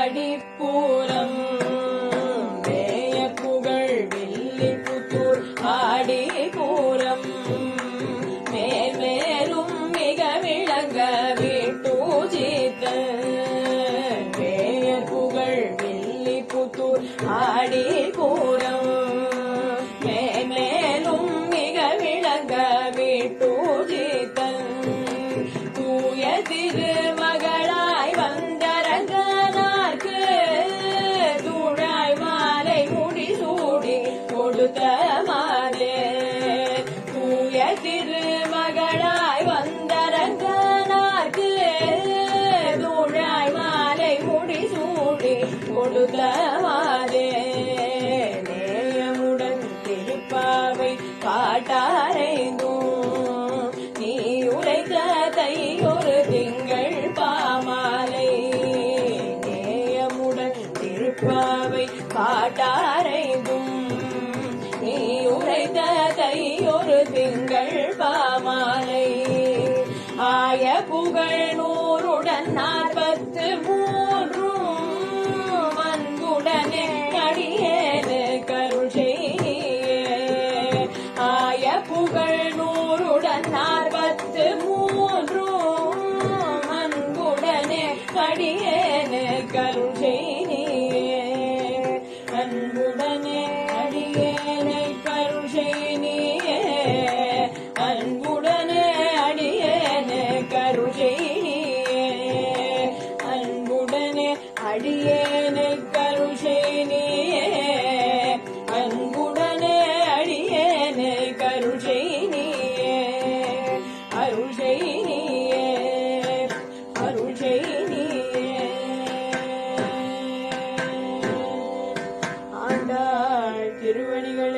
ஆடிப்பூரம் மேய புகழ் வில்லிபுத்தூர் ஆடிப்பூரம் மேலும் மிக விளங்க வீட்டூஜித்த மேய புகழ் வில்லிபுத்தூர் ஆடிப்பூரம் மேலும் மிக விளங்க வீட்டூஜித்த தூய திருமகளாய் வந்தரங்கனார்க்கு தூழாய் மாலை முடிசூடி கொடுத்த மாலே தூய திருமகளாய் வந்தரங்கனார்க்கு தூழாய் மாலை முடிசூடி கொடுத்த மாலே நேயமுடன் திருப்பாவை காட்டாரைந்தும் நீ உரைத்த தையொரு திங்கள் பாமாலை நேயமுடன் திருப்பாவை காட்டாரைந்தும் நீ உரைத்த தையொரு திங்கள் பாமாலை ஆய புகழ் 143 அன்புடனே அடியேனு கருள் செய்யே ஆய புகழ் 143 அன்புடனே அடியேனு கருள் செய்யே அன்புடனே அடியேனை கருள் செய்யே அன்புடனே அடியேனு கருள் செய்யே அன்புடனே அடியேனை கருள் செய்யே அன்புடனே அடியேனை கருள் செய்யே அருள் செய்யே அருள் செய்யே ஆண்டாள் திருவடிகள்